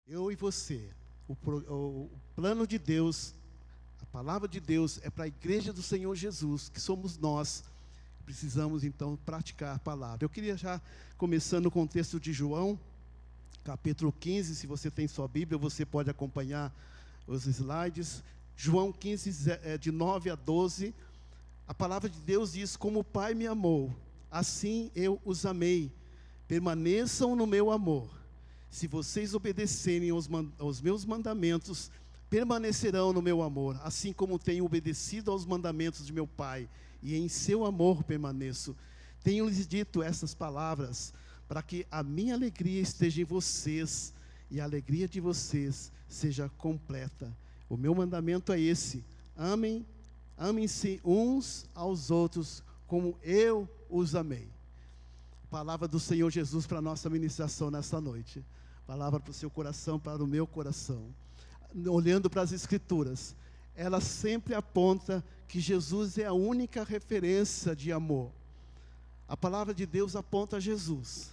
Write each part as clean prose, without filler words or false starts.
Eu e você, o plano de Deus, a palavra de Deus é para a igreja do Senhor Jesus, que somos nós. Precisamos então praticar a palavra. Eu queria já, começando com o texto de João, capítulo 15, se você tem sua Bíblia, você pode acompanhar os slides. João 15, de 9 a 12, a palavra de Deus diz: como o Pai me amou, assim eu os amei, permaneçam no meu amor. Se vocês obedecerem aos meus mandamentos, permanecerão no meu amor, assim como tenho obedecido aos mandamentos de meu Pai, e em seu amor permaneço. Tenho-lhes dito essas palavras, para que a minha alegria esteja em vocês, e a alegria de vocês seja completa. O meu mandamento é esse: amem-se uns aos outros, como eu os amei. Palavra do Senhor Jesus para a nossa ministração nesta noite. Palavra para o seu coração, para o meu coração. Olhando para as Escrituras, ela sempre aponta que Jesus é a única referência de amor. A palavra de Deus aponta a Jesus.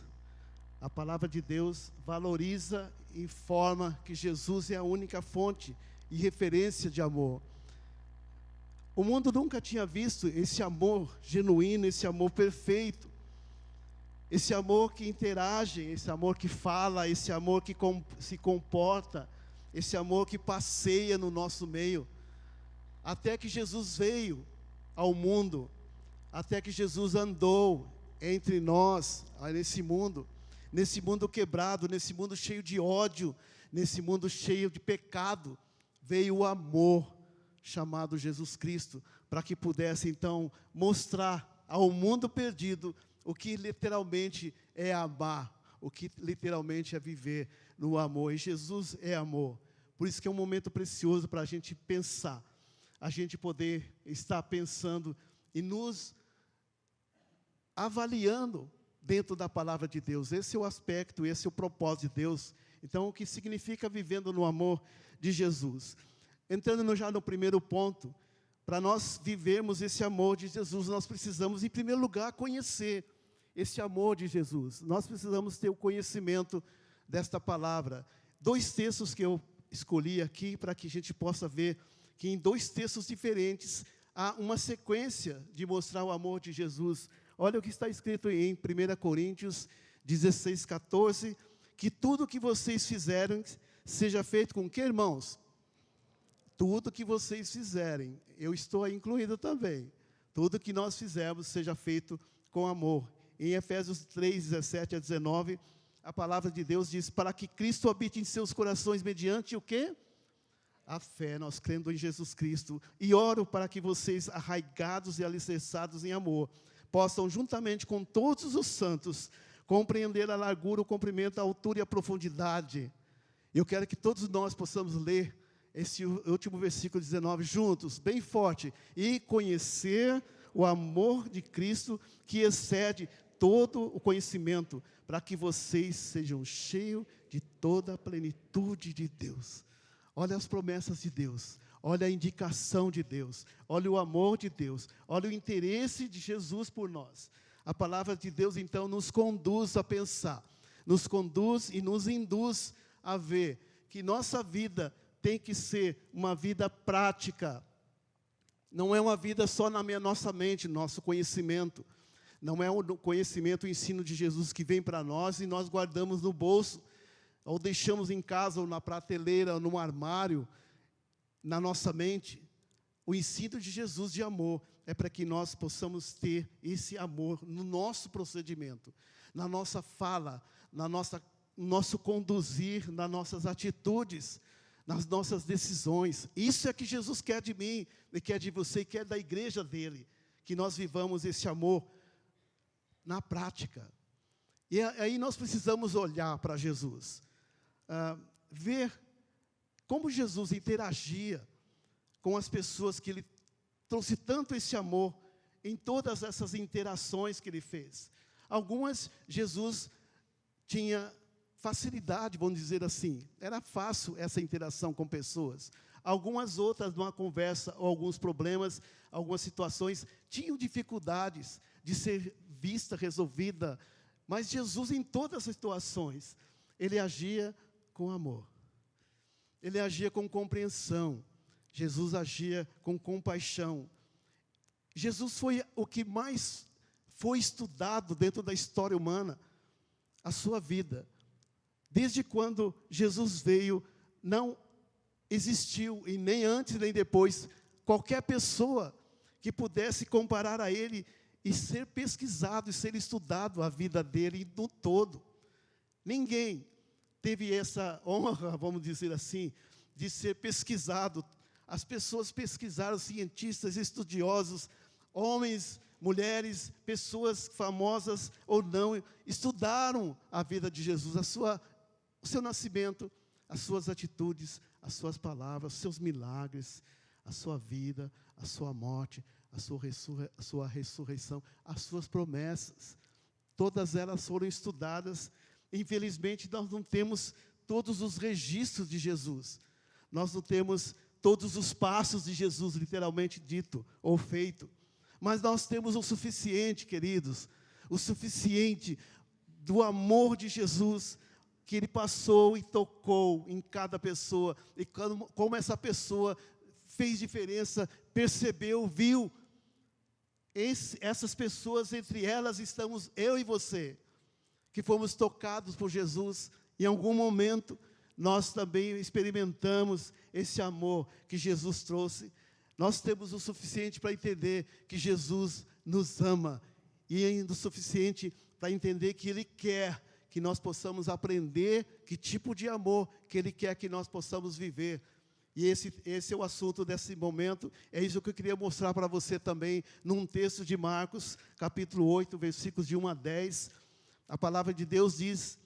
A palavra de Deus valoriza e informa que Jesus é a única fonte e referência de amor. O mundo nunca tinha visto esse amor genuíno, esse amor perfeito. Esse amor que interage, esse amor que fala, esse amor que se comporta, esse amor que passeia no nosso meio. Até que Jesus veio ao mundo, até que Jesus andou entre nós, nesse mundo quebrado, nesse mundo cheio de ódio, nesse mundo cheio de pecado, veio o amor chamado Jesus Cristo, para que pudesse então mostrar ao mundo perdido o que literalmente é amar, o que literalmente é viver no amor. E Jesus é amor. Por isso que é um momento precioso para a gente pensar, a gente poder estar pensando e nos avaliando dentro da palavra de Deus. Esse é o aspecto, esse é o propósito de Deus. Então, o que significa vivendo no amor de Jesus? Entrando já no primeiro ponto, para nós vivermos esse amor de Jesus, nós precisamos, em primeiro lugar, conhecer esse amor de Jesus. Nós precisamos ter o conhecimento desta palavra. 2 textos que eu escolhi aqui, para que a gente possa ver que em 2 textos diferentes, há uma sequência de mostrar o amor de Jesus. Olha o que está escrito em 1 Coríntios 16, 14, que tudo que vocês fizerem, seja feito com que, irmãos? Tudo que vocês fizerem, eu estou aí incluído também. Tudo que nós fizermos, seja feito com amor. Em Efésios 3, 17 a 19, a palavra de Deus diz: para que Cristo habite em seus corações mediante o quê? A fé, nós crendo em Jesus Cristo. E oro para que vocês, arraigados e alicerçados em amor, possam, juntamente com todos os santos, compreender a largura, o comprimento, a altura e a profundidade. Eu quero que todos nós possamos ler esse último versículo 19 juntos, bem forte. E conhecer o amor de Cristo, que excede todo o conhecimento, para que vocês sejam cheios de toda a plenitude de Deus. Olha as promessas de Deus, olha a indicação de Deus, olha o amor de Deus, olha o interesse de Jesus por nós. A palavra de Deus, então, nos conduz a pensar, nos conduz e nos induz a ver que nossa vida tem que ser uma vida prática. Não é uma vida só na nossa mente, nosso conhecimento. Não é o conhecimento, o ensino de Jesus que vem para nós e nós guardamos no bolso, ou deixamos em casa, ou na prateleira, ou no armário, na nossa mente. O ensino de Jesus de amor é para que nós possamos ter esse amor no nosso procedimento, na nossa fala, no nosso conduzir, nas nossas atitudes, nas nossas decisões. Isso é que Jesus quer de mim, e quer de você, e quer da igreja dele, que nós vivamos esse amor na prática. E aí nós precisamos olhar para Jesus, ver como Jesus interagia com as pessoas, que ele trouxe tanto esse amor em todas essas interações que ele fez. Algumas, Jesus tinha facilidade, vamos dizer assim, era fácil essa interação com pessoas. Algumas outras, numa conversa, ou alguns problemas, algumas situações, tinham dificuldades de ser vista, resolvida. Mas Jesus, em todas as situações, ele agia com amor. Ele agia com compreensão. Jesus agia com compaixão. Jesus foi o que mais foi estudado dentro da história humana, a sua vida. Desde quando Jesus veio, não existiu, e nem antes nem depois, qualquer pessoa que pudesse comparar a ele e ser pesquisado e ser estudado a vida dele no todo. Ninguém teve essa honra, vamos dizer assim, de ser pesquisado. As pessoas pesquisaram, cientistas, estudiosos, homens, mulheres, pessoas famosas ou não, estudaram a vida de Jesus, o seu nascimento, as suas atitudes, as suas palavras, os seus milagres, a sua vida, a sua morte, a sua ressurreição, as suas promessas. Todas elas foram estudadas. Infelizmente, nós não temos todos os registros de Jesus. Nós não temos todos os passos de Jesus, literalmente dito ou feito. Mas nós temos o suficiente, queridos, o suficiente do amor de Jesus, que Ele passou e tocou em cada pessoa, e como essa pessoa fez diferença, percebeu, viu. Essas pessoas, entre elas estamos eu e você, que fomos tocados por Jesus. Em algum momento, nós também experimentamos esse amor que Jesus trouxe. Nós temos o suficiente para entender que Jesus nos ama, e ainda o suficiente para entender que Ele quer que nós possamos aprender que tipo de amor que Ele quer que nós possamos viver. E esse é o assunto desse momento. É isso que eu queria mostrar para você também, num texto de Marcos, capítulo 8, versículos de 1 a 10. A palavra de Deus diz: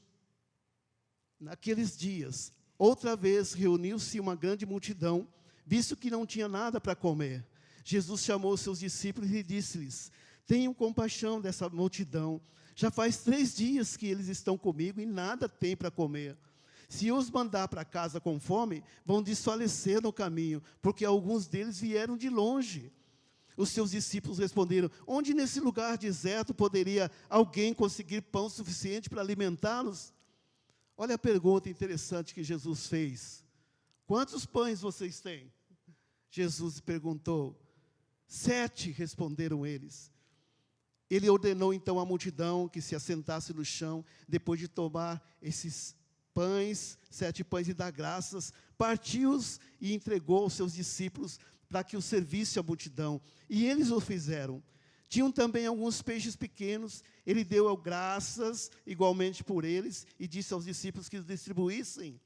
naqueles dias, outra vez reuniu-se uma grande multidão, visto que não tinha nada para comer. Jesus chamou seus discípulos e disse-lhes: tenham compaixão dessa multidão. Já faz 3 dias que eles estão comigo e nada têm para comer. Se eu os mandar para casa com fome, vão desfalecer no caminho, porque alguns deles vieram de longe. Os seus discípulos responderam: onde nesse lugar deserto poderia alguém conseguir pão suficiente para alimentá-los? Olha a pergunta interessante que Jesus fez: quantos pães vocês têm? Jesus perguntou. 7, responderam eles. Ele ordenou então à multidão que se assentasse no chão, depois de tomar esses pães, 7 pães, e dar graças, partiu-os e entregou aos seus discípulos para que os servisse à multidão. E eles o fizeram. Tinham também alguns peixes pequenos. Ele deu graças igualmente por eles e disse aos discípulos que os distribuíssem.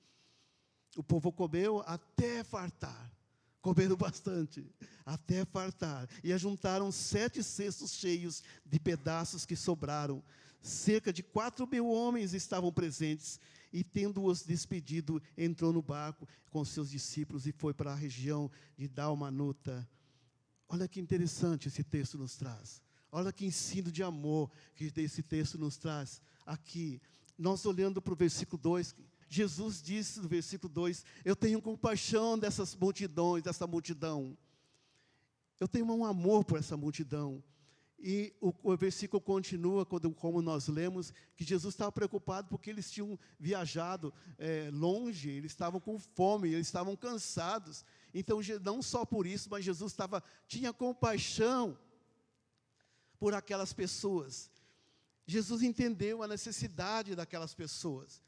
O povo comeu até fartar. Comeram bastante, até fartar. E ajuntaram 7 cestos cheios de pedaços que sobraram. Cerca de 4.000 homens estavam presentes. E, tendo-os despedido, entrou no barco com seus discípulos e foi para a região de Dalmanuta. Olha que interessante esse texto nos traz. Olha que ensino de amor que esse texto nos traz aqui. Nós olhando para o versículo 2, Jesus disse no versículo 2, eu tenho compaixão dessas multidões, dessa multidão. Eu tenho um amor por essa multidão. E o versículo continua, como nós lemos, que Jesus estava preocupado porque eles tinham viajado longe, eles estavam com fome, eles estavam cansados. Então, não só por isso, mas Jesus tinha compaixão por aquelas pessoas. Jesus entendeu a necessidade daquelas pessoas.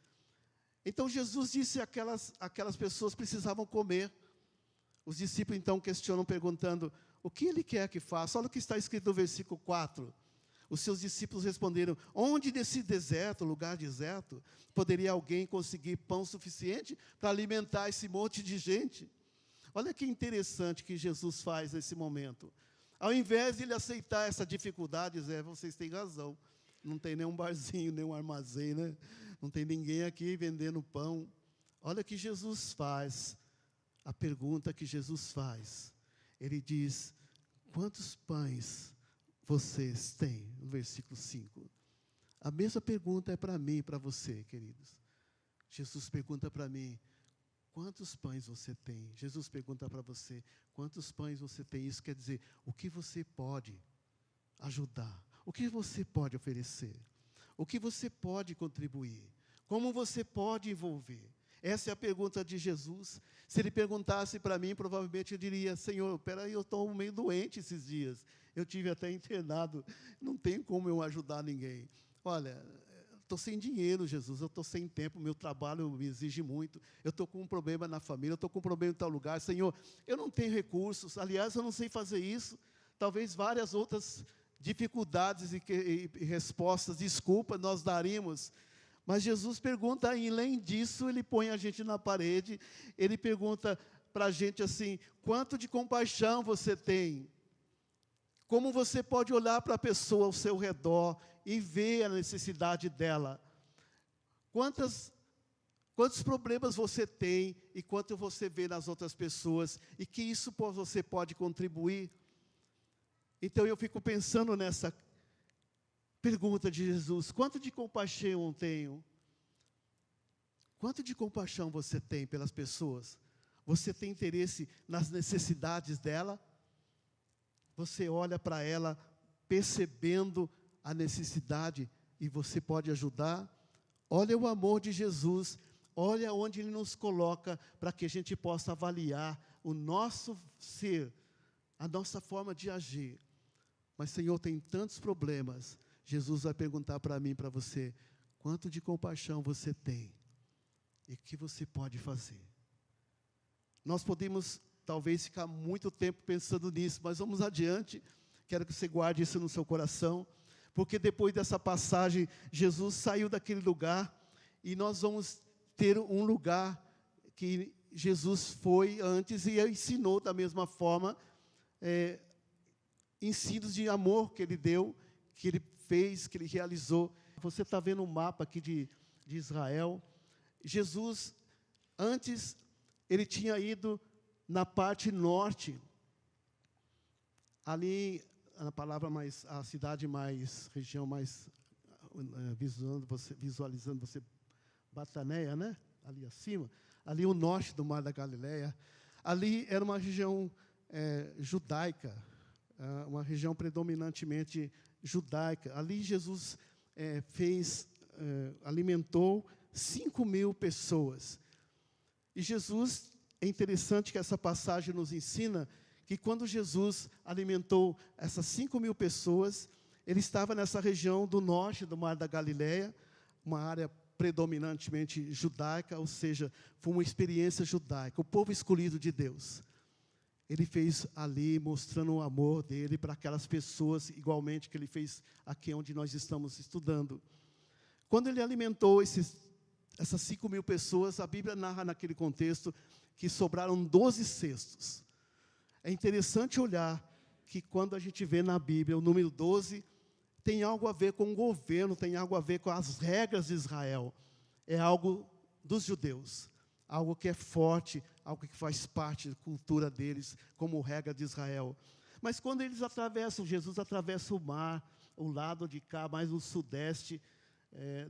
Então, Jesus disse que aquelas pessoas precisavam comer. Os discípulos, então, questionam, perguntando: o que Ele quer que faça? Olha o que está escrito no versículo 4. Os seus discípulos responderam: onde nesse deserto, lugar deserto, poderia alguém conseguir pão suficiente para alimentar esse monte de gente? Olha que interessante que Jesus faz nesse momento. Ao invés de Ele aceitar essa dificuldade, dizer: vocês têm razão, não tem nenhum barzinho, nenhum armazém, né? Não tem ninguém aqui vendendo pão. Olha o que Jesus faz, a pergunta que Jesus faz. Ele diz: quantos pães vocês têm? No versículo 5. A mesma pergunta é para mim e para você, queridos. Jesus pergunta para mim: quantos pães você tem? Jesus pergunta para você: quantos pães você tem? Isso quer dizer, o que você pode ajudar? O que você pode oferecer? O que você pode contribuir? Como você pode envolver? Essa é a pergunta de Jesus. Se ele perguntasse para mim, provavelmente eu diria: Senhor, peraí, eu estou meio doente esses dias. Eu tive até internado, não tem como eu ajudar ninguém. Olha, estou sem dinheiro, Jesus, eu estou sem tempo, meu trabalho me exige muito, eu estou com um problema na família, eu estou com um problema em tal lugar. Senhor, eu não tenho recursos, aliás, eu não sei fazer isso. Talvez várias outras dificuldades e respostas, desculpas, nós daríamos. Mas Jesus pergunta, e além disso, ele põe a gente na parede, ele pergunta para a gente assim: quanto de compaixão você tem? Como você pode olhar para a pessoa ao seu redor e ver a necessidade dela? Quantos problemas você tem e quanto você vê nas outras pessoas, e que isso você pode contribuir? Então eu fico pensando nessa pergunta de Jesus: quanto de compaixão eu tenho? Quanto de compaixão você tem pelas pessoas? Você tem interesse nas necessidades dela? Você olha para ela percebendo a necessidade e você pode ajudar? Olha o amor de Jesus, olha onde Ele nos coloca para que a gente possa avaliar o nosso ser, a nossa forma de agir. Mas, Senhor, tem tantos problemas. Jesus vai perguntar para mim e para você: quanto de compaixão você tem? E o que você pode fazer? Nós podemos, talvez, ficar muito tempo pensando nisso, mas vamos adiante. Quero que você guarde isso no seu coração, porque depois dessa passagem, Jesus saiu daquele lugar, e nós vamos ter um lugar que Jesus foi antes e ensinou da mesma forma, ensinos de amor que Ele deu, que Ele fez, que Ele realizou. Você está vendo um mapa aqui de Israel. Jesus, antes, Ele tinha ido na parte norte, ali, a cidade mais, região mais, visualizando você, Bataneia, né? Ali acima, ali o norte do Mar da Galileia. Ali era uma região judaica, uma região predominantemente judaica. Ali Jesus alimentou 5.000 pessoas. E Jesus, é interessante que essa passagem nos ensina que quando Jesus alimentou essas 5.000 pessoas, Ele estava nessa região do norte do Mar da Galileia, uma área predominantemente judaica, ou seja, foi uma experiência judaica, o povo escolhido de Deus. Ele fez ali, mostrando o amor dele para aquelas pessoas, igualmente que Ele fez aqui onde nós estamos estudando. Quando Ele alimentou essas 5.000 pessoas, a Bíblia narra naquele contexto que sobraram 12 cestos. É interessante olhar que quando a gente vê na Bíblia o número 12, tem algo a ver com o governo, tem algo a ver com as regras de Israel. É algo dos judeus, algo que é forte, algo que faz parte da cultura deles, como regra de Israel. Mas quando eles Jesus atravessa o mar, o lado de cá, mais no sudeste,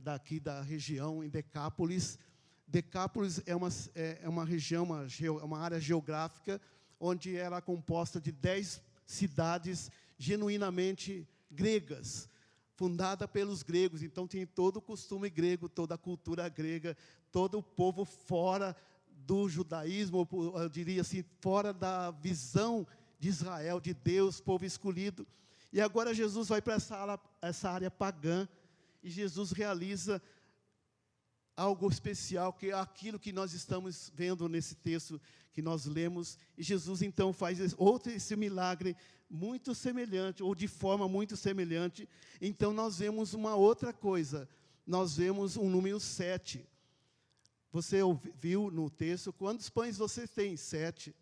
daqui da região, em Decápolis. Decápolis é uma região, uma área geográfica, onde era composta de 10 cidades genuinamente gregas, fundada pelos gregos. Então tem todo o costume grego, toda a cultura grega, todo o povo fora do judaísmo, eu diria assim, fora da visão de Israel, de Deus, povo escolhido. E agora Jesus vai para essa área pagã, e Jesus realiza algo especial, que é aquilo que nós estamos vendo nesse texto que nós lemos. E Jesus então faz esse milagre muito semelhante, ou de forma muito semelhante. Então nós vemos uma outra coisa, nós vemos um número 7. Você viu no texto, quantos pães você tem? 7.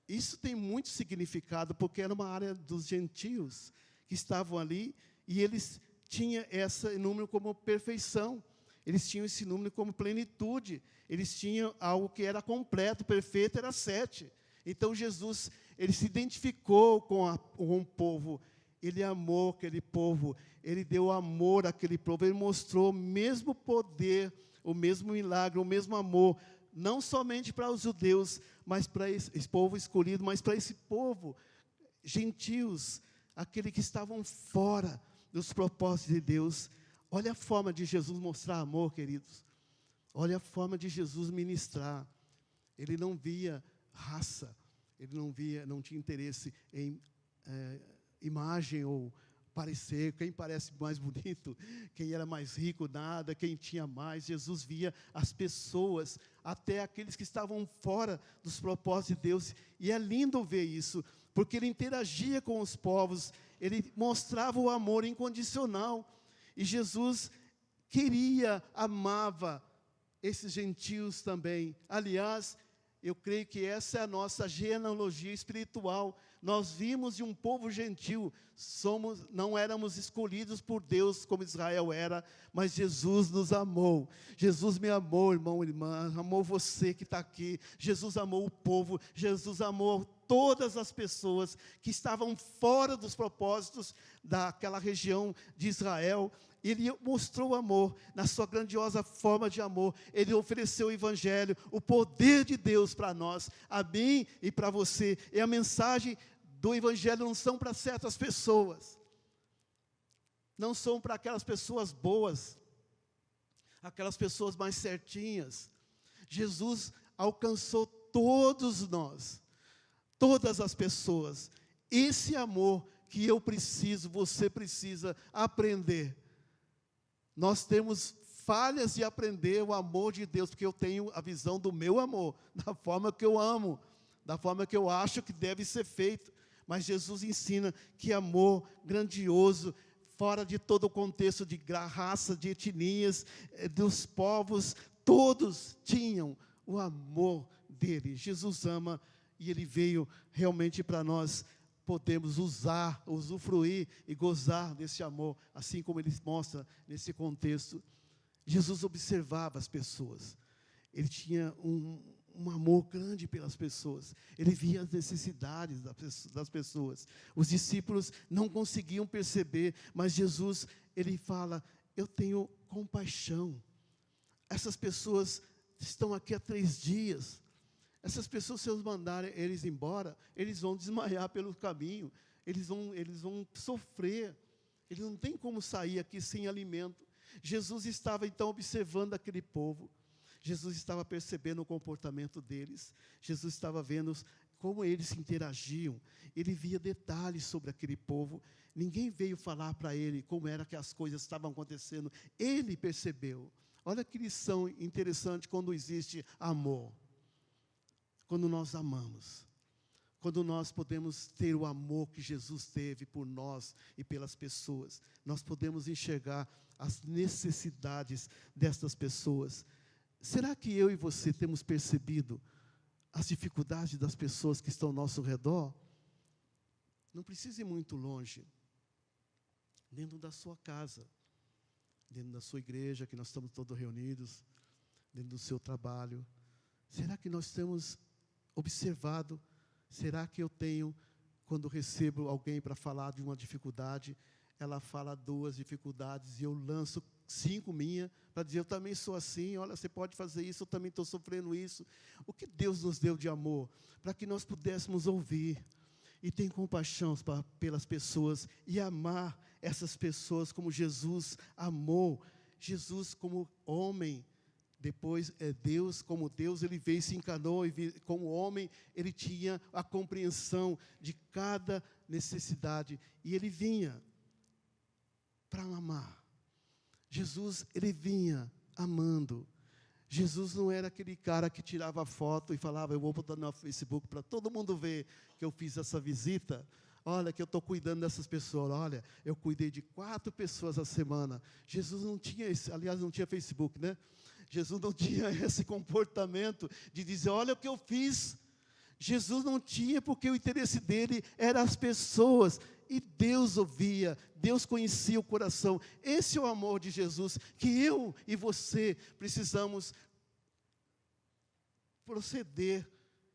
Isso tem muito significado, porque era uma área dos gentios que estavam ali, e eles tinham esse número como perfeição. Eles tinham esse número como plenitude. Eles tinham algo que era completo, perfeito, era 7. Então, Jesus, Ele se identificou com o povo. Ele amou aquele povo. Ele deu amor àquele povo. Ele mostrou o mesmo poder, o mesmo milagre, o mesmo amor. Não somente para os judeus, mas para esse povo escolhido, mas para esse povo, gentios, aqueles que estavam fora dos propósitos de Deus. Olha a forma de Jesus mostrar amor, queridos. Olha a forma de Jesus ministrar. Ele não via raça, ele não tinha interesse em imagem ou parecer, quem parece mais bonito, quem era mais rico, nada, quem tinha mais. Jesus via as pessoas, até aqueles que estavam fora dos propósitos de Deus. E é lindo ver isso, porque ele interagia com os povos, ele mostrava o amor incondicional. E Jesus amava esses gentios também. Aliás, eu creio que essa é a nossa genealogia espiritual. Nós vimos de um povo gentil, não éramos escolhidos por Deus como Israel era, mas Jesus nos amou. Jesus me amou, irmão e irmã, amou você que está aqui. Jesus amou o povo, Jesus amou todas as pessoas que estavam fora dos propósitos daquela região de Israel. Ele mostrou amor, na sua grandiosa forma de amor. Ele ofereceu o Evangelho, o poder de Deus para nós, a mim e para você. E a mensagem do Evangelho não são para certas pessoas, não são para aquelas pessoas boas, aquelas pessoas mais certinhas. Jesus alcançou todos nós, todas as pessoas. Esse amor que eu preciso, você precisa aprender. Nós temos falhas de aprender o amor de Deus, porque eu tenho a visão do meu amor, da forma que eu amo, da forma que eu acho que deve ser feito. Mas Jesus ensina que amor grandioso, fora de todo o contexto de raça, de etnias, dos povos, todos tinham o amor dele. Jesus ama e ele veio realmente para nós podemos usufruir e gozar desse amor, assim como ele mostra nesse contexto. Jesus observava as pessoas, ele tinha um amor grande pelas pessoas, ele via as necessidades das pessoas. Os discípulos não conseguiam perceber, mas Jesus, ele fala: eu tenho compaixão, essas pessoas estão aqui há 3 dias, essas pessoas, se eu mandarem eles embora, eles vão desmaiar pelo caminho, eles vão sofrer, eles não têm como sair aqui sem alimento. Jesus estava então observando aquele povo, Jesus estava percebendo o comportamento deles, Jesus estava vendo como eles interagiam, ele via detalhes sobre aquele povo. Ninguém veio falar para ele como era que as coisas estavam acontecendo, ele percebeu. Olha que lição interessante quando existe amor. Quando nós amamos, quando nós podemos ter o amor que Jesus teve por nós e pelas pessoas, nós podemos enxergar as necessidades destas pessoas. Será que eu e você temos percebido as dificuldades das pessoas que estão ao nosso redor? Não precisa ir muito longe, dentro da sua casa, dentro da sua igreja, que nós estamos todos reunidos, dentro do seu trabalho. Será que nós temos observado? Será que eu tenho, quando recebo alguém para falar de uma dificuldade, ela fala 2 dificuldades e eu lanço 5 minhas para dizer: eu também sou assim, olha, você pode fazer isso, eu também estou sofrendo isso. O que Deus nos deu de amor? Para que nós pudéssemos ouvir e ter compaixão pelas pessoas e amar essas pessoas como Jesus amou. Jesus como homem, depois, Deus, como Deus, ele veio e se encarnou, e como homem, ele tinha a compreensão de cada necessidade, e ele vinha para amar. Jesus, ele vinha amando. Jesus não era aquele cara que tirava foto e falava: eu vou botar no Facebook para todo mundo ver que eu fiz essa visita. Olha, que eu estou cuidando dessas pessoas. Olha, eu cuidei de 4 pessoas a semana. Jesus não tinha aliás, não tinha Facebook, né? Jesus não tinha esse comportamento de dizer: olha o que eu fiz. Jesus não tinha, porque o interesse dele era as pessoas. E Deus ouvia, Deus conhecia o coração. Esse é o amor de Jesus, que eu e você precisamos proceder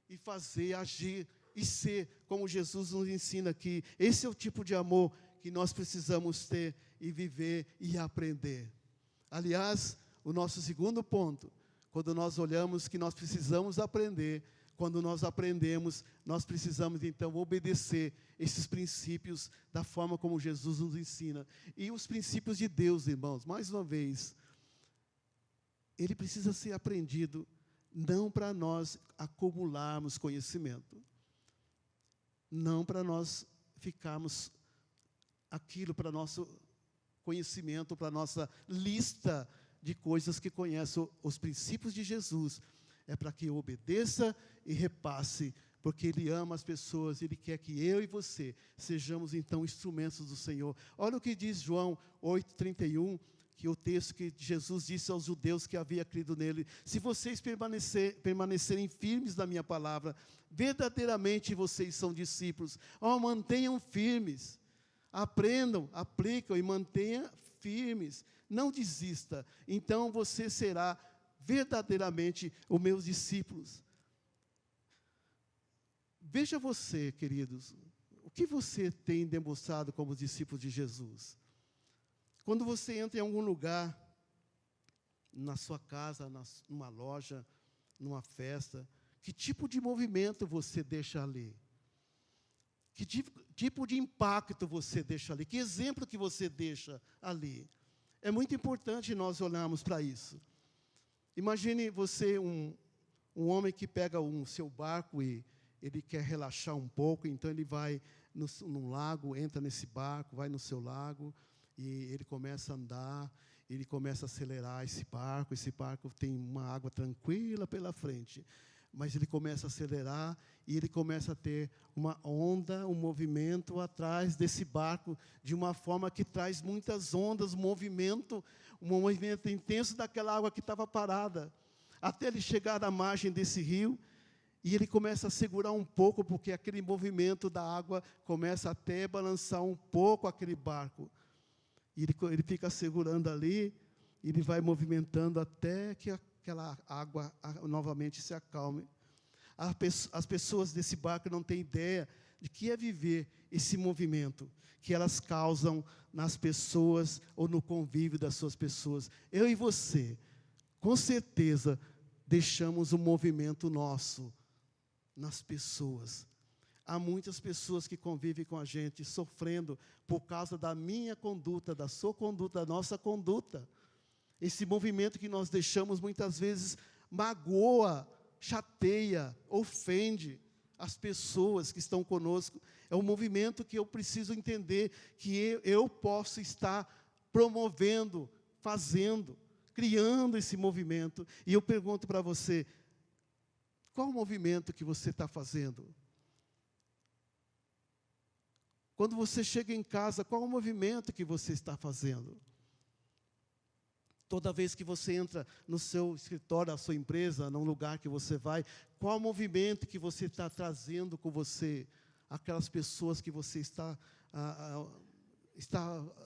e fazer, agir e ser como Jesus nos ensina aqui. Esse é o tipo de amor que nós precisamos ter e viver e aprender. Aliás, o nosso segundo ponto, quando nós olhamos que nós precisamos aprender, quando nós aprendemos, nós precisamos então obedecer esses princípios da forma como Jesus nos ensina. E os princípios de Deus, irmãos, mais uma vez, ele precisa ser aprendido, não para nós acumularmos conhecimento, não para nós ficarmos aquilo para nosso conhecimento, para nossa lista de coisas que conhecem os princípios de Jesus, é para que eu obedeça e repasse, porque Ele ama as pessoas, Ele quer que eu e você sejamos, então, instrumentos do Senhor. Olha o que diz João 8,31, que é o texto que Jesus disse aos judeus que havia crido nele: se vocês permanecerem firmes na minha palavra, verdadeiramente vocês são discípulos. Mantenham firmes, aprendam, aplicam e mantenham firmes, não desista, então você será verdadeiramente os meus discípulos. Veja você, queridos, o que você tem demonstrado como discípulo de Jesus. Quando você entra em algum lugar, na sua casa, numa loja, numa festa, que tipo de movimento você deixa ali? Que tipo de impacto você deixa ali? Que exemplo que você deixa ali? É muito importante nós olharmos para isso. Imagine você, um homem que pega seu barco e ele quer relaxar um pouco, então ele vai num lago, entra nesse barco, vai no seu lago, e ele começa a andar, ele começa a acelerar esse barco tem uma água tranquila pela frente, mas ele começa a acelerar e ele começa a ter uma onda, um movimento atrás desse barco, de uma forma que traz muitas ondas, um movimento intenso daquela água que estava parada, até ele chegar à margem desse rio, e ele começa a segurar um pouco, porque aquele movimento da água começa até a balançar um pouco aquele barco. E ele fica segurando ali, e ele vai movimentando até que aquela água novamente se acalme. As pessoas desse barco não têm ideia de que é viver esse movimento que elas causam nas pessoas ou no convívio das suas pessoas. Eu e você, com certeza, deixamos um movimento nosso nas pessoas. Há muitas pessoas que convivem com a gente sofrendo por causa da minha conduta, da sua conduta, da nossa conduta. Esse movimento que nós deixamos muitas vezes magoa, chateia, ofende as pessoas que estão conosco. É um movimento que eu preciso entender que eu posso estar promovendo, fazendo, criando esse movimento. E eu pergunto para você, qual o movimento que você está fazendo? Quando você chega em casa, qual o movimento que você está fazendo? Toda vez que você entra no seu escritório, na sua empresa, num lugar que você vai, qual o movimento que você está trazendo com você? Aquelas pessoas que você está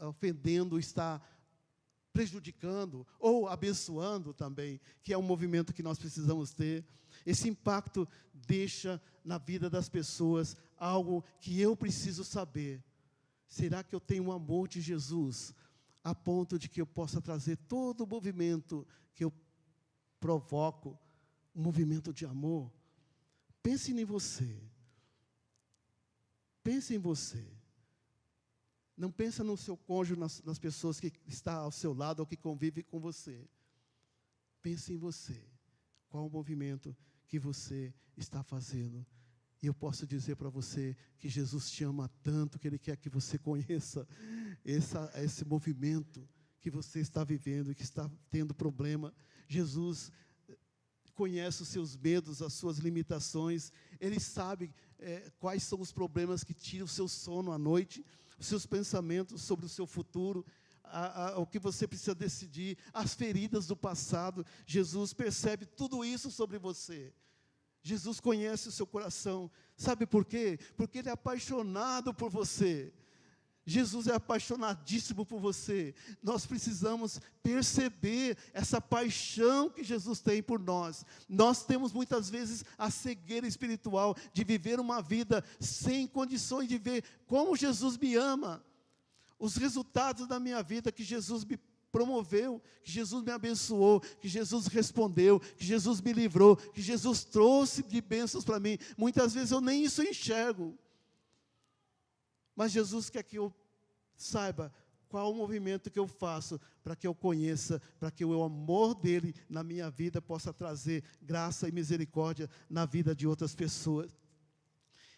ofendendo, está prejudicando, ou abençoando também, que é um movimento que nós precisamos ter. Esse impacto deixa na vida das pessoas algo que eu preciso saber. Será que eu tenho um amor de Jesus, a ponto de que eu possa trazer todo o movimento que eu provoco, um movimento de amor? Pense em você. Pense em você. Não pense no seu cônjuge, nas pessoas que estão ao seu lado ou que convivem com você. Pense em você. Qual o movimento que você está fazendo? E eu posso dizer para você que Jesus te ama tanto, que Ele quer que você conheça esse movimento que você está vivendo e que está tendo problema. Jesus conhece os seus medos, as suas limitações. Ele sabe quais são os problemas que tiram o seu sono à noite, os seus pensamentos sobre o seu futuro, o que você precisa decidir, as feridas do passado. Jesus percebe tudo isso sobre você. Jesus conhece o seu coração. Sabe por quê? Porque Ele é apaixonado por você. Jesus é apaixonadíssimo por você. Nós precisamos perceber essa paixão que Jesus tem por nós. Nós temos muitas vezes a cegueira espiritual de viver uma vida sem condições de ver como Jesus me ama. Os resultados da minha vida que Jesus me promoveu, que Jesus me abençoou, que Jesus respondeu, que Jesus me livrou, que Jesus trouxe de bênçãos para mim. Muitas vezes eu nem isso enxergo. Mas Jesus quer que eu saiba qual o movimento que eu faço para que eu conheça, para que o amor dele na minha vida possa trazer graça e misericórdia na vida de outras pessoas.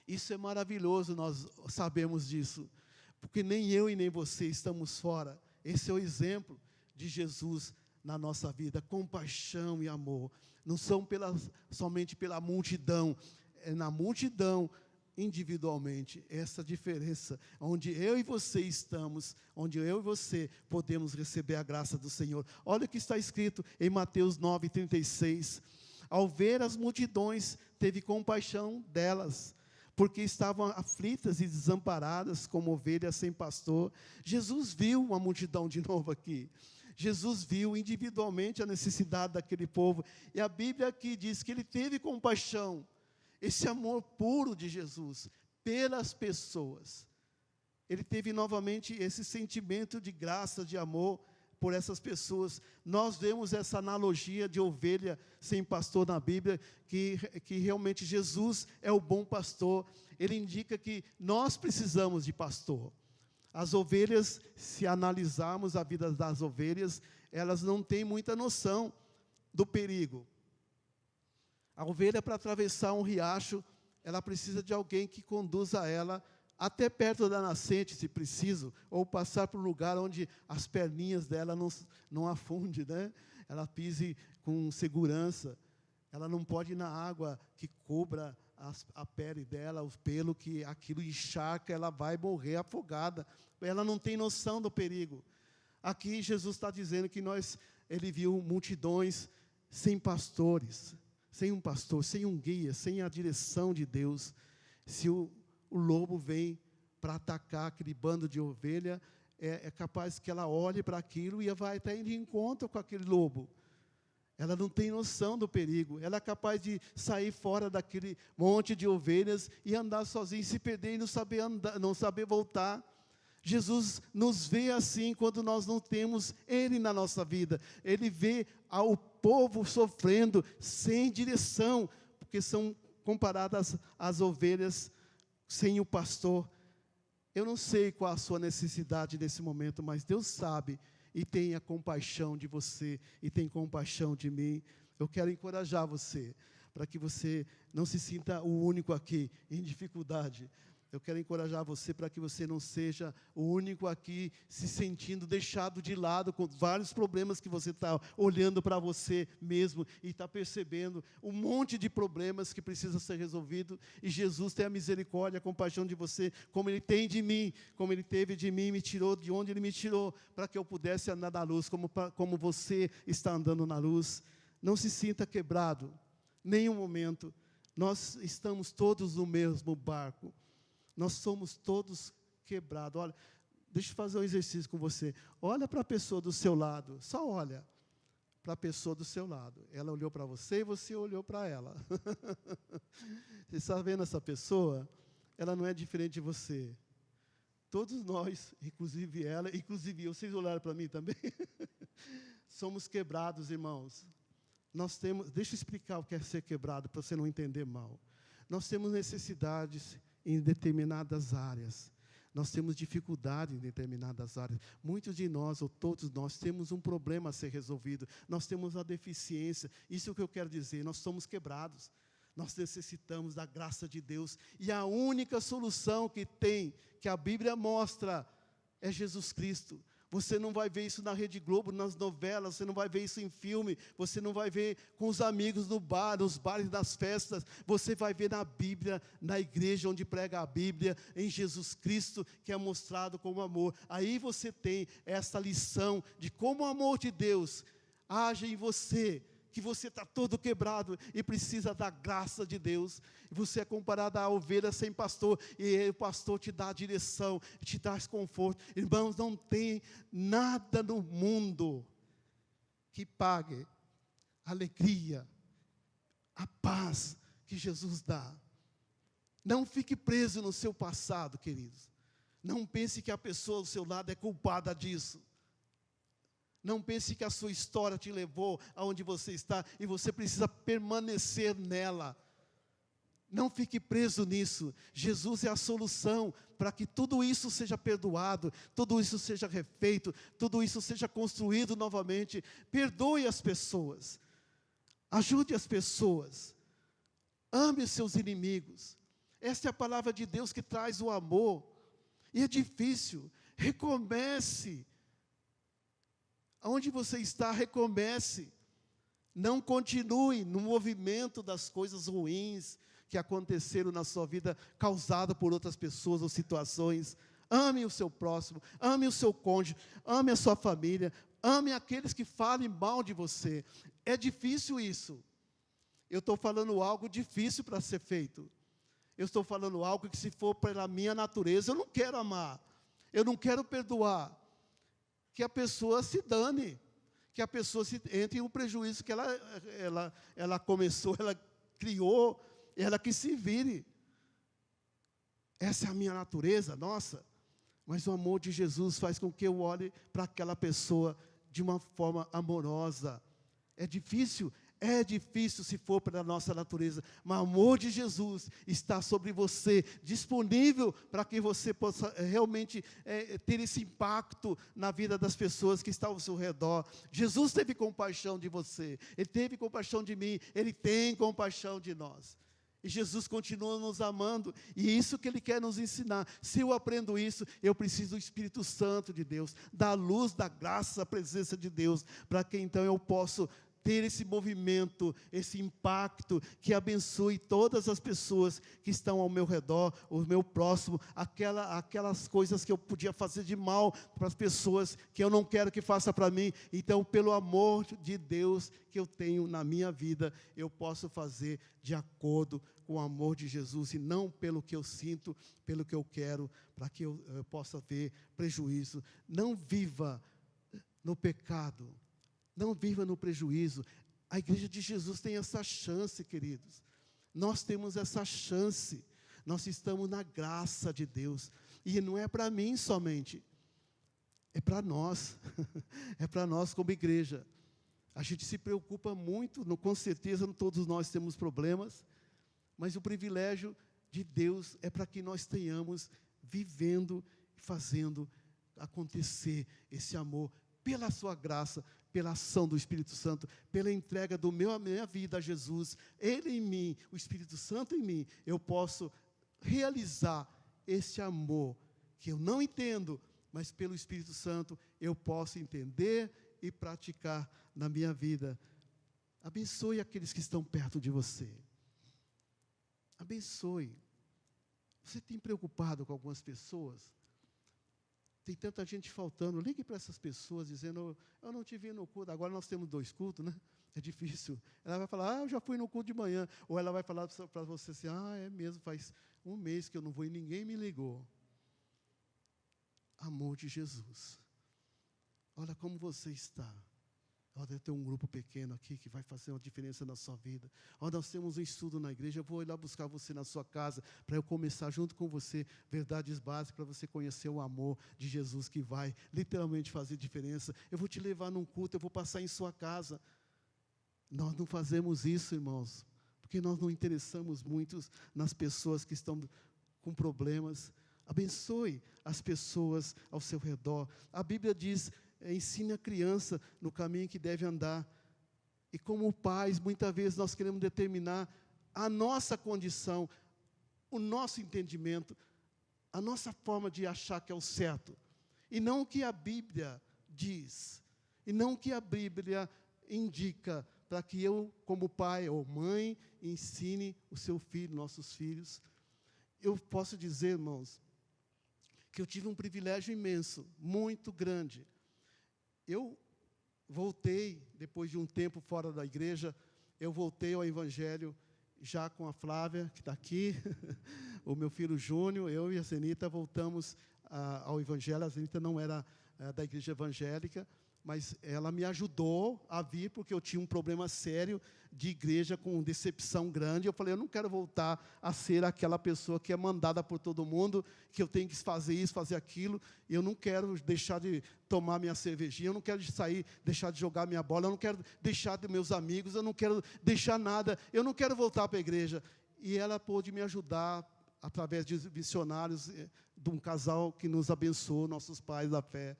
Isso é maravilhoso, nós sabemos disso, porque nem eu e nem você estamos fora. Esse é o exemplo de Jesus na nossa vida, compaixão e amor. Não são somente pela multidão, é na multidão, individualmente, essa diferença, onde eu e você estamos, onde eu e você podemos receber a graça do Senhor. Olha o que está escrito em Mateus 9:36. Ao ver as multidões, teve compaixão delas, porque estavam aflitas e desamparadas, como ovelhas sem pastor. Jesus viu uma multidão de novo aqui. Jesus viu individualmente a necessidade daquele povo. E a Bíblia aqui diz que ele teve compaixão. Esse amor puro de Jesus pelas pessoas. Ele teve novamente esse sentimento de graça, de amor por essas pessoas. Nós vemos essa analogia de ovelha sem pastor na Bíblia, que realmente Jesus é o bom pastor. Ele indica que nós precisamos de pastor. As ovelhas, se analisarmos a vida das ovelhas, elas não têm muita noção do perigo. A ovelha, para atravessar um riacho, ela precisa de alguém que conduza ela até perto da nascente, se preciso, ou passar por um lugar onde as perninhas dela não afundem, né? Ela pise com segurança. Ela não pode ir na água que cubra a pele dela, o pelo, que aquilo encharca, ela vai morrer afogada. Ela não tem noção do perigo. Aqui Jesus está dizendo que ele viu multidões sem pastores, sem um pastor, sem um guia, sem a direção de Deus. Se o lobo vem para atacar aquele bando de ovelha, é capaz que ela olhe para aquilo e vai até ir de encontro com aquele lobo. Ela não tem noção do perigo. Ela é capaz de sair fora daquele monte de ovelhas e andar sozinha, se perder e não saber andar, não saber voltar. Jesus nos vê assim quando nós não temos Ele na nossa vida. Ele vê o povo sofrendo sem direção, porque são comparadas às ovelhas sem o pastor. Eu não sei qual a sua necessidade nesse momento, mas Deus sabe e tem a compaixão de você e tem compaixão de mim. Eu quero encorajar você, para que você não se sinta o único aqui em dificuldade. Eu quero encorajar você para que você não seja o único aqui se sentindo deixado de lado com vários problemas que você está olhando para você mesmo e está percebendo um monte de problemas que precisam ser resolvidos. E Jesus tem a misericórdia, a compaixão de você, como Ele tem de mim, como Ele teve de mim, me tirou de onde Ele me tirou, para que eu pudesse andar na luz, como você está andando na luz. Não se sinta quebrado, nenhum momento. Nós estamos todos no mesmo barco. Nós somos todos quebrados. Olha, deixa eu fazer um exercício com você. Olha para a pessoa do seu lado. Só olha para a pessoa do seu lado. Ela olhou para você e você olhou para ela. Você está vendo essa pessoa? Ela não é diferente de você. Todos nós, inclusive ela, inclusive eu, vocês olharam para mim também? Somos quebrados, irmãos. Deixa eu explicar o que é ser quebrado, para você não entender mal. Nós temos necessidades em determinadas áreas. Nós temos dificuldade em determinadas áreas. Muitos de nós, ou todos nós, temos um problema a ser resolvido. Nós temos uma deficiência. Isso é o que eu quero dizer. Nós somos quebrados. Nós necessitamos da graça de Deus. E a única solução que a Bíblia mostra, é Jesus Cristo. Você não vai ver isso na Rede Globo, nas novelas, você não vai ver isso em filme, você não vai ver com os amigos no bar, nos bares das festas, você vai ver na Bíblia, na igreja onde prega a Bíblia, em Jesus Cristo, que é mostrado como amor. Aí você tem essa lição de como o amor de Deus age em você, que você está todo quebrado e precisa da graça de Deus. Você é comparado à ovelha sem pastor, e o pastor te dá a direção, te dá conforto. Irmãos, não tem nada no mundo que pague a alegria, a paz que Jesus dá. Não fique preso no seu passado, queridos. Não pense que a pessoa do seu lado é culpada disso. Não pense que a sua história te levou aonde você está e você precisa permanecer nela. Não fique preso nisso. Jesus é a solução para que tudo isso seja perdoado, tudo isso seja refeito, tudo isso seja construído novamente. Perdoe as pessoas. Ajude as pessoas. Ame os seus inimigos. Esta é a palavra de Deus que traz o amor. E é difícil. Recomece. Aonde você está, recomece. Não continue no movimento das coisas ruins que aconteceram na sua vida, causada por outras pessoas ou situações. Ame o seu próximo, ame o seu cônjuge, ame a sua família, ame aqueles que falem mal de você. É difícil isso. Eu estou falando algo difícil para ser feito. Eu estou falando algo que, se for pela minha natureza, eu não quero amar. Eu não quero perdoar. Que a pessoa se dane. Que a pessoa entre em um prejuízo que ela começou, ela criou, ela que se vire. Essa é a minha natureza, nossa. Mas o amor de Jesus faz com que eu olhe para aquela pessoa de uma forma amorosa. É difícil se for pela nossa natureza, mas o amor de Jesus está sobre você, disponível para que você possa realmente ter esse impacto na vida das pessoas que estão ao seu redor. Jesus teve compaixão de você, Ele teve compaixão de mim, Ele tem compaixão de nós. E Jesus continua nos amando, e é isso que Ele quer nos ensinar. Se eu aprendo isso, eu preciso do Espírito Santo de Deus, da luz, da graça, da presença de Deus, para que então eu possa ter esse movimento, esse impacto, que abençoe todas as pessoas que estão ao meu redor, o meu próximo, aquelas coisas que eu podia fazer de mal para as pessoas, que eu não quero que faça para mim. Então, pelo amor de Deus que eu tenho na minha vida, eu posso fazer de acordo com o amor de Jesus, e não pelo que eu sinto, pelo que eu quero, para que eu possa ver prejuízo. Não viva no pecado. Não viva no prejuízo. A igreja de Jesus tem essa chance, queridos. Nós temos essa chance. Nós estamos na graça de Deus. E não é para mim somente. É para nós. É para nós como igreja. A gente se preocupa muito, com certeza todos nós temos problemas, mas o privilégio de Deus é para que nós tenhamos vivendo, fazendo acontecer esse amor pela sua graça, pela ação do Espírito Santo, pela entrega da minha vida a Jesus, Ele em mim, o Espírito Santo em mim, eu posso realizar esse amor que eu não entendo, mas pelo Espírito Santo eu posso entender e praticar na minha vida. Abençoe aqueles que estão perto de você. Abençoe. Você tem preocupado com algumas pessoas? Tem tanta gente faltando. Ligue para essas pessoas dizendo: eu não te vi no culto. Agora nós temos 2 cultos, né? É difícil. Ela vai falar: eu já fui no culto de manhã. Ou ela vai falar para você assim: é mesmo, faz 1 mês que eu não vou e ninguém me ligou. Amor de Jesus. Olha como você está. Olha, tem um grupo pequeno aqui que vai fazer uma diferença na sua vida. Olha, nós temos um estudo na igreja, eu vou ir lá buscar você na sua casa, para eu começar junto com você, verdades básicas, para você conhecer o amor de Jesus, que vai literalmente fazer diferença. Eu vou te levar num culto, eu vou passar em sua casa. Nós não fazemos isso, irmãos, porque nós não interessamos muito nas pessoas que estão com problemas. Abençoe as pessoas ao seu redor. A Bíblia diz: ensine a criança no caminho que deve andar. E como pais, muitas vezes nós queremos determinar a nossa condição, o nosso entendimento, a nossa forma de achar que é o certo. E não o que a Bíblia diz. E não o que a Bíblia indica, para que eu, como pai ou mãe, ensine o seu filho, nossos filhos. Eu posso dizer, irmãos, que eu tive um privilégio imenso, muito grande. Eu voltei, depois de um tempo fora da igreja, eu voltei ao Evangelho, já com a Flávia, que está aqui, o meu filho Júnior, eu e a Zenita voltamos ao Evangelho. A Zenita não era da igreja evangélica, mas ela me ajudou a vir, porque eu tinha um problema sério de igreja, com decepção grande. Eu falei: eu não quero voltar a ser aquela pessoa que é mandada por todo mundo, que eu tenho que fazer isso, fazer aquilo. Eu não quero deixar de tomar minha cervejinha, eu não quero deixar de jogar minha bola, eu não quero deixar de meus amigos, eu não quero deixar nada, eu não quero voltar para a igreja. e ela pôde me ajudar através de missionários, de um casal que nos abençoou, nossos pais da fé.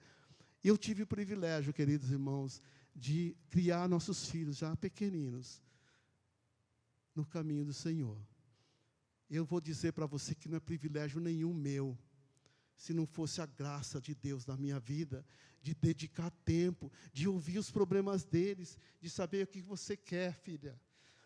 E eu tive o privilégio, queridos irmãos, de criar nossos filhos já pequeninos no caminho do Senhor. Eu vou dizer para você que não é privilégio nenhum meu, se não fosse a graça de Deus na minha vida, de dedicar tempo, de ouvir os problemas deles, de saber o que você quer, filha,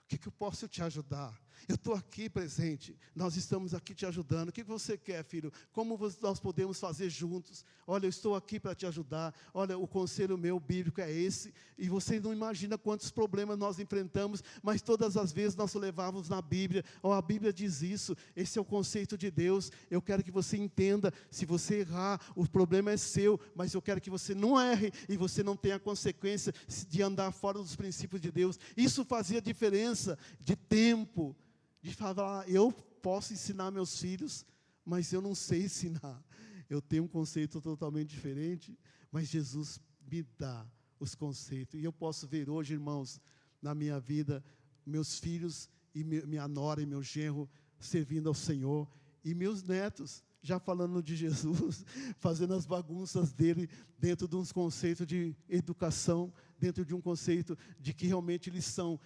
o que eu posso te ajudar. Eu estou aqui presente, nós estamos aqui te ajudando. O que você quer, filho? Como nós podemos fazer juntos? Olha, eu estou aqui para te ajudar. Olha, o conselho meu bíblico é esse. E você não imagina quantos problemas nós enfrentamos, mas todas as vezes nós levávamos na Bíblia. Oh, a Bíblia diz isso, esse é o conceito de Deus. Eu quero que você entenda, se você errar, o problema é seu, mas eu quero que você não erre e você não tenha consequência de andar fora dos princípios de Deus. Isso fazia diferença de tempo, de falar, eu posso ensinar meus filhos, mas eu não sei ensinar. Eu tenho um conceito totalmente diferente, mas Jesus me dá os conceitos. E eu posso ver hoje, irmãos, na minha vida, meus filhos, e minha nora e meu genro servindo ao Senhor, e meus netos, já falando de Jesus, fazendo as bagunças dele dentro de uns conceitos de educação, dentro de um conceito de que realmente eles são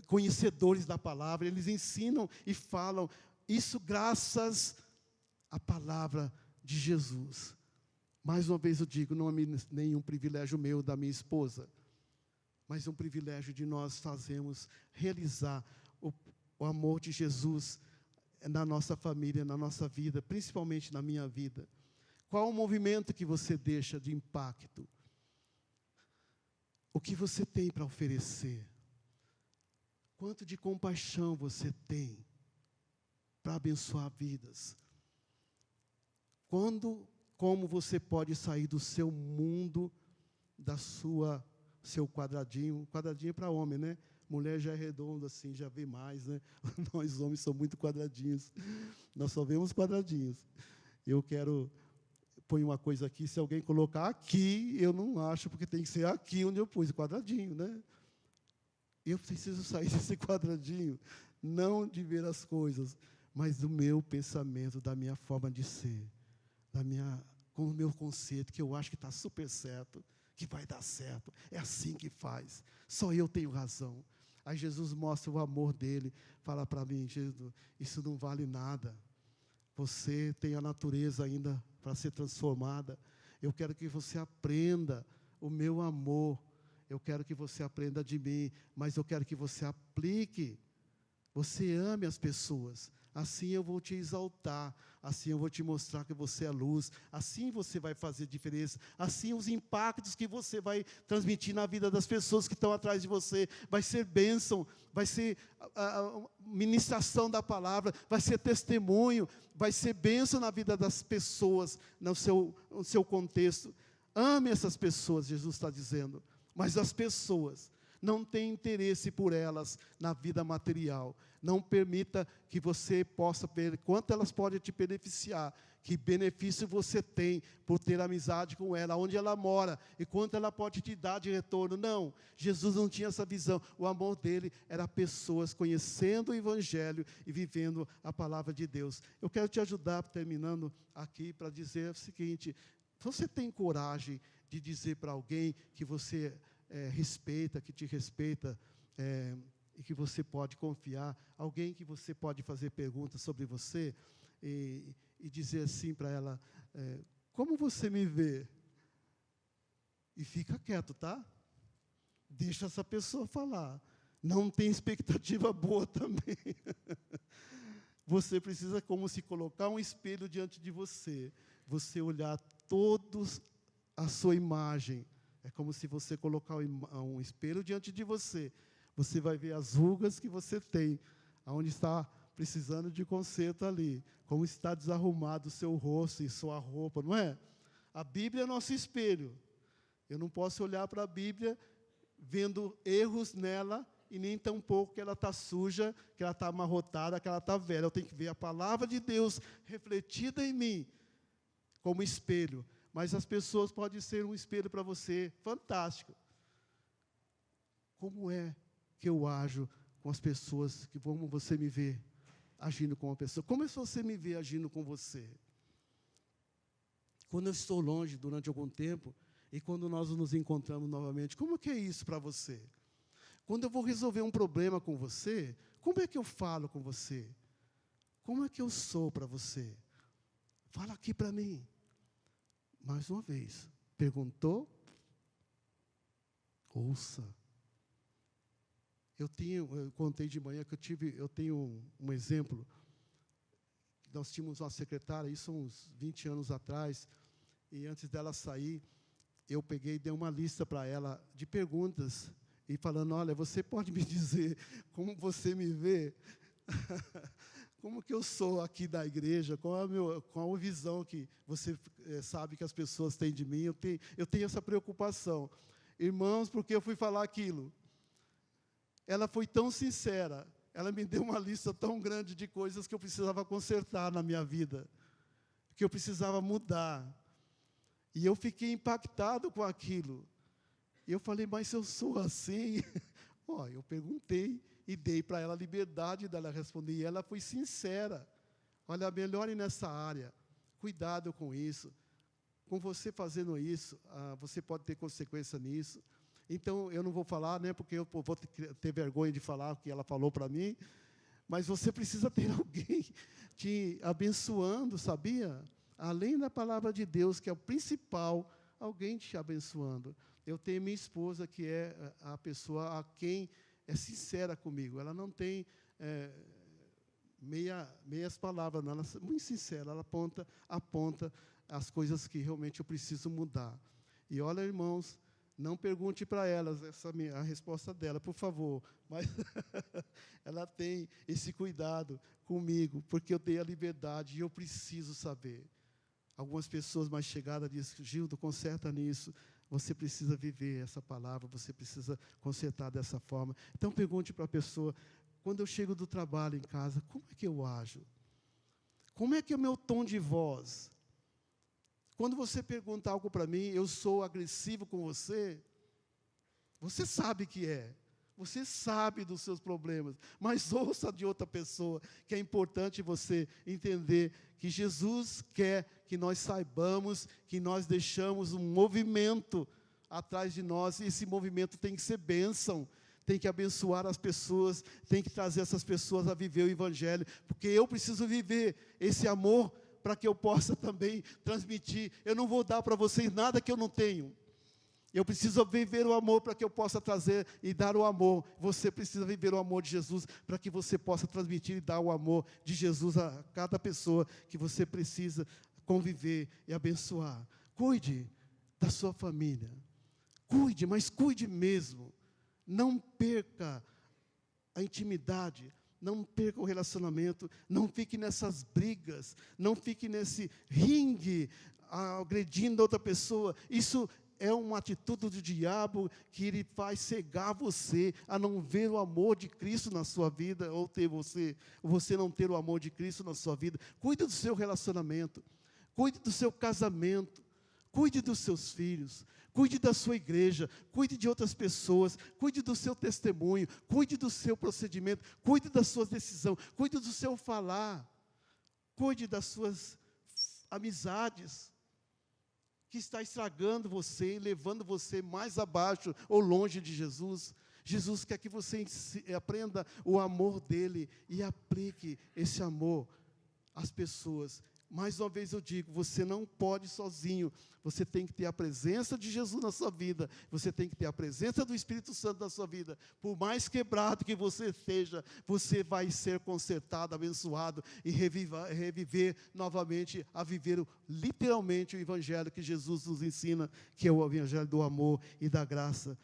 conhecedores da palavra, eles ensinam e falam, isso graças à palavra de Jesus. Mais uma vez eu digo, não é nenhum privilégio meu, da minha esposa, mas um privilégio de nós fazermos, realizar o amor de Jesus na nossa família, na nossa vida, principalmente na minha vida. Qual o movimento que você deixa de impacto? O que você tem para oferecer? Quanto de compaixão você tem para abençoar vidas? Como você pode sair do seu mundo, seu quadradinho é para homem, né? Mulher já é redonda assim, já vê mais, né? Nós homens somos muito quadradinhos. Nós só vemos quadradinhos. Eu põe uma coisa aqui, se alguém colocar aqui, eu não acho, porque tem que ser aqui onde eu pus, quadradinho, né? Eu preciso sair desse quadradinho, não de ver as coisas, mas do meu pensamento, da minha forma de ser, com o meu conceito, que eu acho que está super certo, que vai dar certo, é assim que faz, só eu tenho razão. Aí Jesus mostra o amor dele, fala para mim, Jesus, isso não vale nada, você tem a natureza ainda para ser transformada, eu quero que você aprenda o meu amor, eu quero que você aprenda de mim, mas eu quero que você aplique, você ame as pessoas, assim eu vou te exaltar, assim eu vou te mostrar que você é luz, assim você vai fazer diferença, assim os impactos que você vai transmitir na vida das pessoas que estão atrás de você, vai ser bênção, vai ser a ministração da palavra, vai ser testemunho, vai ser bênção na vida das pessoas, no seu contexto. Ame essas pessoas, Jesus está dizendo, mas as pessoas não têm interesse por elas na vida material. Não permita que você possa ver quanto elas podem te beneficiar, que benefício você tem por ter amizade com ela, onde ela mora, e quanto ela pode te dar de retorno. Não, Jesus não tinha essa visão. O amor dele era pessoas conhecendo o Evangelho e vivendo a palavra de Deus. Eu quero te ajudar, terminando aqui, para dizer o seguinte, você tem coragem de dizer para alguém que você respeita, que te respeita, e que você pode confiar, alguém que você pode fazer perguntas sobre você, e dizer assim para ela, como você me vê? E fica quieto, tá? Deixa essa pessoa falar. Não tem expectativa boa também. Você precisa como se colocar um espelho diante de você. Você olhar todos a sua imagem. É como se você colocar um espelho diante de você. Você vai ver as rugas que você tem, aonde está precisando de conserto ali, como está desarrumado o seu rosto e sua roupa, não é? A Bíblia é nosso espelho. Eu não posso olhar para a Bíblia vendo erros nela e nem tampouco que ela está suja, que ela está amarrotada, que ela está velha. Eu tenho que ver a palavra de Deus refletida em mim como espelho. Mas as pessoas podem ser um espelho para você, fantástico. Como é que eu ajo com as pessoas, como você me vê? agindo com uma pessoa? Como é que você me vê agindo com você? Quando eu estou longe durante algum tempo e quando nós nos encontramos novamente, como que é isso para você? Quando eu vou resolver um problema com você, como é que eu falo com você? Como é que eu sou para você? Fala aqui para mim. Mais uma vez, perguntou? Ouça. Eu contei de manhã que eu tenho um exemplo. Nós tínhamos uma secretária, isso uns 20 anos atrás, e antes dela sair, eu peguei e dei uma lista para ela de perguntas, e falando, olha, você pode me dizer como você me vê? Como que eu sou aqui da igreja? Qual a visão que você sabe que as pessoas têm de mim? Eu tenho essa preocupação. Irmãos, porque eu fui falar aquilo? Ela foi tão sincera, ela me deu uma lista tão grande de coisas que eu precisava consertar na minha vida, que eu precisava mudar. E eu fiquei impactado com aquilo. E eu falei, mas se eu sou assim? Eu perguntei e dei para ela a liberdade dela responder. E ela foi sincera. Olha, melhore nessa área. Cuidado com isso. Com você fazendo isso, você pode ter consequência nisso. Então, eu não vou falar, né, porque eu vou ter vergonha de falar o que ela falou para mim, mas você precisa ter alguém te abençoando, sabia? Além da palavra de Deus, que é o principal, alguém te abençoando. Eu tenho minha esposa, que é a pessoa a quem é sincera comigo. Ela não tem meias palavras, não. Ela é muito sincera, ela aponta as coisas que realmente eu preciso mudar. E olha, irmãos, não pergunte para elas a resposta dela, por favor. Mas ela tem esse cuidado comigo, porque eu dei a liberdade e eu preciso saber. Algumas pessoas mais chegadas dizem, Gildo, conserta nisso. Você precisa viver essa palavra, você precisa consertar dessa forma. Então, pergunte para a pessoa, quando eu chego do trabalho em casa, como é que eu ajo? Como é que é o meu tom de voz? Quando você pergunta algo para mim, eu sou agressivo com você? Você sabe que é. Você sabe dos seus problemas. Mas ouça de outra pessoa, que é importante você entender que Jesus quer que nós saibamos que nós deixamos um movimento atrás de nós, e esse movimento tem que ser bênção, tem que abençoar as pessoas, tem que trazer essas pessoas a viver o Evangelho, porque eu preciso viver esse amor para que eu possa também transmitir. Eu não vou dar para vocês nada que eu não tenho. Eu preciso viver o amor para que eu possa trazer e dar o amor. Você precisa viver o amor de Jesus para que você possa transmitir e dar o amor de Jesus a cada pessoa que você precisa conviver e abençoar. Cuide da sua família. Cuide, mas cuide mesmo. Não perca a intimidade. Não perca o relacionamento, não fique nessas brigas, não fique nesse ringue, agredindo outra pessoa. Isso é uma atitude do diabo que ele faz cegar você a não ver o amor de Cristo na sua vida, ou você não ter o amor de Cristo na sua vida. Cuide do seu relacionamento, cuide do seu casamento, cuide dos seus filhos, cuide da sua igreja, cuide de outras pessoas, cuide do seu testemunho, cuide do seu procedimento, cuide da sua decisão, cuide do seu falar, cuide das suas amizades, que está estragando você e levando você mais abaixo ou longe de Jesus. Jesus quer que você aprenda o amor dele e aplique esse amor às pessoas. Mais uma vez eu digo, você não pode sozinho, você tem que ter a presença de Jesus na sua vida, você tem que ter a presença do Espírito Santo na sua vida. Por mais quebrado que você esteja, você vai ser consertado, abençoado e reviver novamente, a viver literalmente o Evangelho que Jesus nos ensina, que é o Evangelho do amor e da graça.